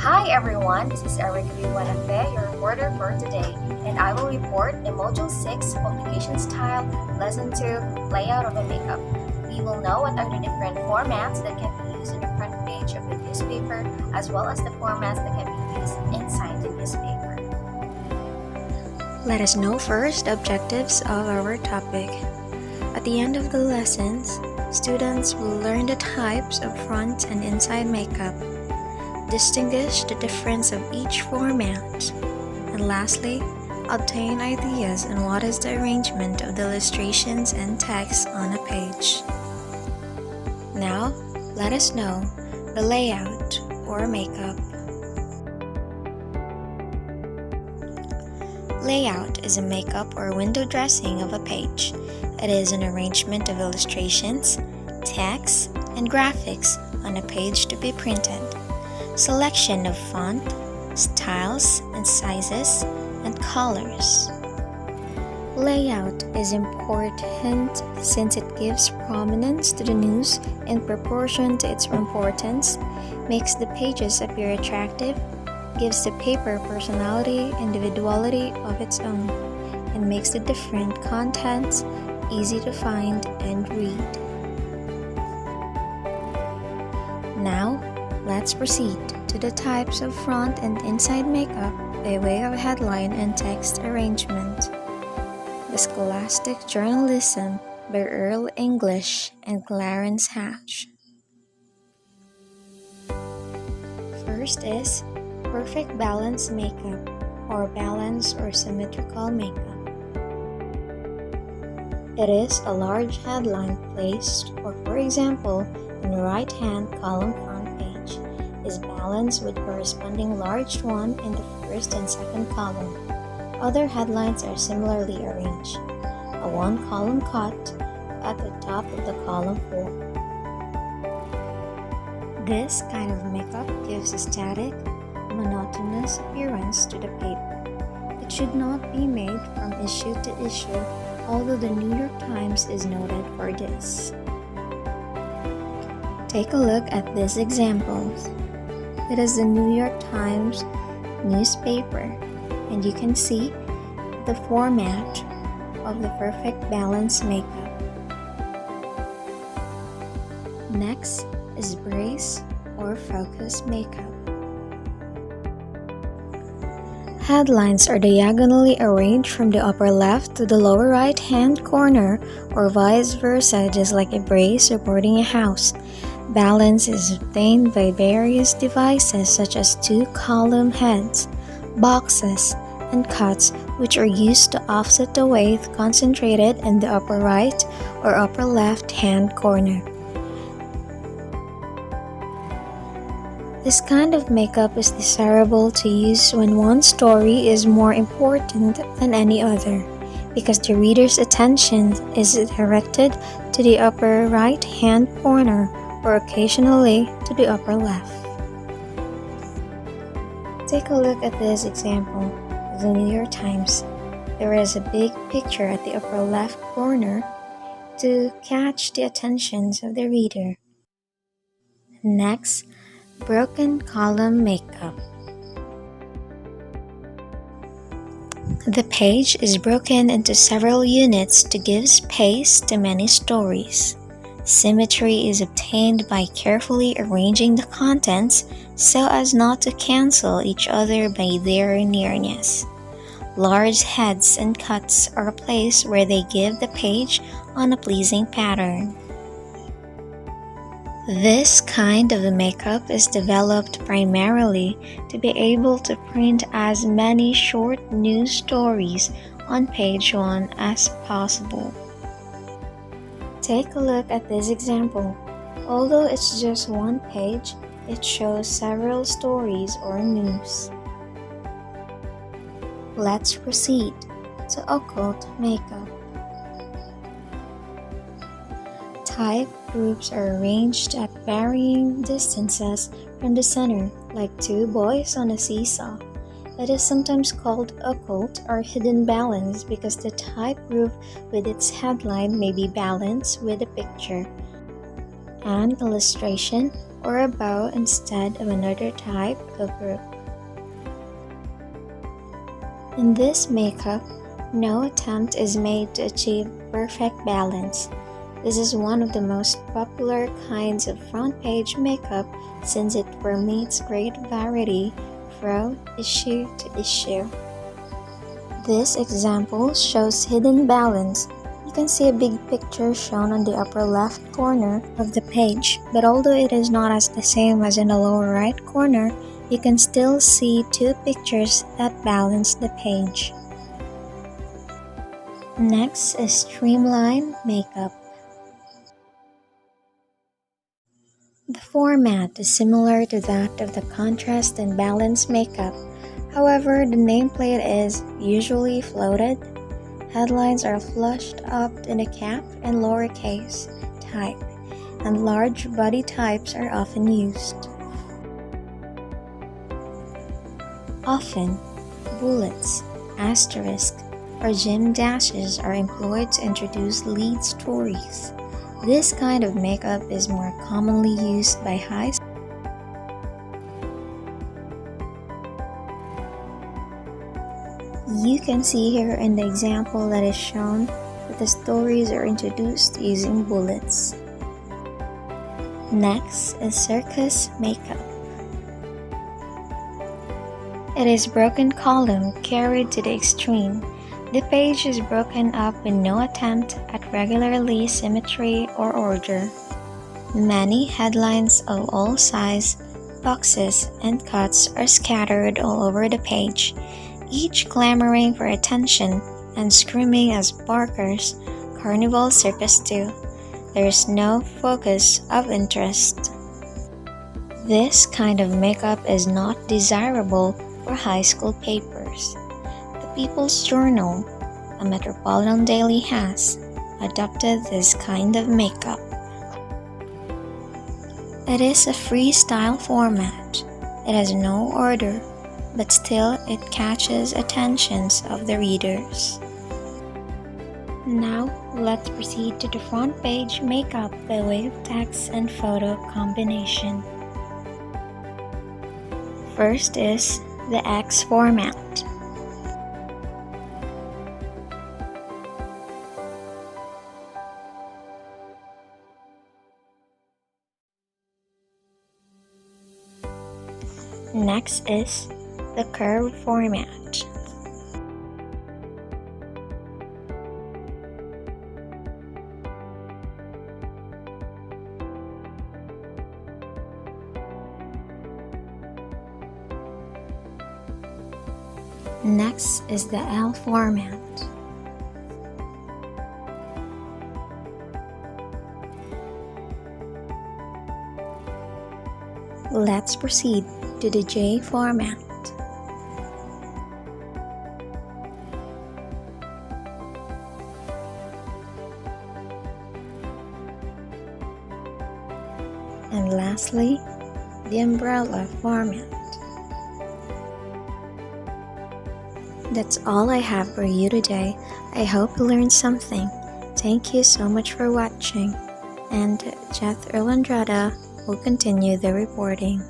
Hi everyone, this is Ericka Buenafe, your reporter for today, and I will report in Module 6, Publication Style, Lesson 2, Layout of a Makeup. We will know what are the different formats that can be used on the front page of the newspaper, as well as the formats that can be used inside the newspaper. Let us know first the objectives of our topic. At the end of the lessons, students will learn the types of front and inside makeup, distinguish the difference of each format, and lastly, obtain ideas on what is the arrangement of the illustrations and text on a page. Now, let us know the layout or makeup. Layout is a makeup or window dressing of a page. It is an arrangement of illustrations, text, and graphics on a page to be printed. Selection of font, styles, and sizes, and colors. Layout is important since it gives prominence to the news in proportion to its importance, makes the pages appear attractive, gives the paper personality, individuality of its own, and makes the different contents easy to find and read. Now, let's proceed to the types of front and inside makeup by way of headline and text arrangement. The Scholastic Journalism by Earl English and Clarence Hatch. First is perfect balance makeup or balanced or symmetrical makeup. It is a large headline placed, or for example, in the right-hand column front page, is balanced with corresponding large one in the first and second column. Other headlines are similarly arranged. A one-column cut at the top of the column 4. This kind of makeup gives a static, monotonous appearance to the paper. It should not be made from issue to issue, although the New York Times is noted for this. Take a look at these examples. It is the New York Times newspaper, and you can see the format of the perfect balance makeup. Next is brace or focus makeup. Headlines are diagonally arranged from the upper left to the lower right-hand corner, or vice versa, just like a brace supporting a house. Balance is obtained by various devices such as two-column heads, boxes, and cuts, which are used to offset the weight concentrated in the upper right or upper left-hand corner. This kind of makeup is desirable to use when one story is more important than any other, because the reader's attention is directed to the upper right-hand corner or occasionally to the upper left. Take a look at this example of the New York Times. There is a big picture at the upper left corner to catch the attention of the reader. Next, broken column makeup. The page is broken into several units to give space to many stories. Symmetry is obtained by carefully arranging the contents so as not to cancel each other by their nearness. Large heads and cuts are placed where they give the page on a pleasing pattern. This kind of makeup is developed primarily to be able to print as many short news stories on page 1 as possible. Take a look at this example. Although it's just one page, it shows several stories or news. Let's proceed to occult makeup. Type groups are arranged at varying distances from the center, like two boys on a seesaw. It is sometimes called occult or hidden balance because the type group with its headline may be balanced with a picture, an illustration, or a bow instead of another type of group. In this makeup, no attempt is made to achieve perfect balance. This is one of the most popular kinds of front page makeup since it permits great variety from issue to issue. This example shows hidden balance. You can see a big picture shown on the upper left corner of the page, but although it is not as the same as in the lower right corner, you can still see two pictures that balance the page. Next is streamline makeup. The format is similar to that of the contrast and balance makeup. However, the nameplate is usually floated. Headlines are flushed up in the cap and lowercase type, and large body types are often used. Often, bullets, asterisks, or gem dashes are employed to introduce lead stories. This kind of makeup is more commonly used by high school. You can see here in the example that is shown that the stories are introduced using bullets. Next is circus makeup. It is broken column carried to the extreme. The page is broken up with no attempt at regularly symmetry or order. Many headlines of all size, boxes, and cuts are scattered all over the page, each clamoring for attention and screaming as barkers, carnival circus do. There is no focus of interest. This kind of makeup is not desirable for high school papers. People's Journal, a metropolitan daily, has adopted this kind of makeup. It is a freestyle format. It has no order, but still it catches attentions of the readers. Now, let's proceed to the front page makeup by way of text and photo combination. First is the X format. Next is the curve format. Next is the L format. Let's proceed to the J format. And lastly, the umbrella format. That's all I have for you today. I hope you learned something. Thank you so much for watching. And Jeth Erlandrada will continue the reporting.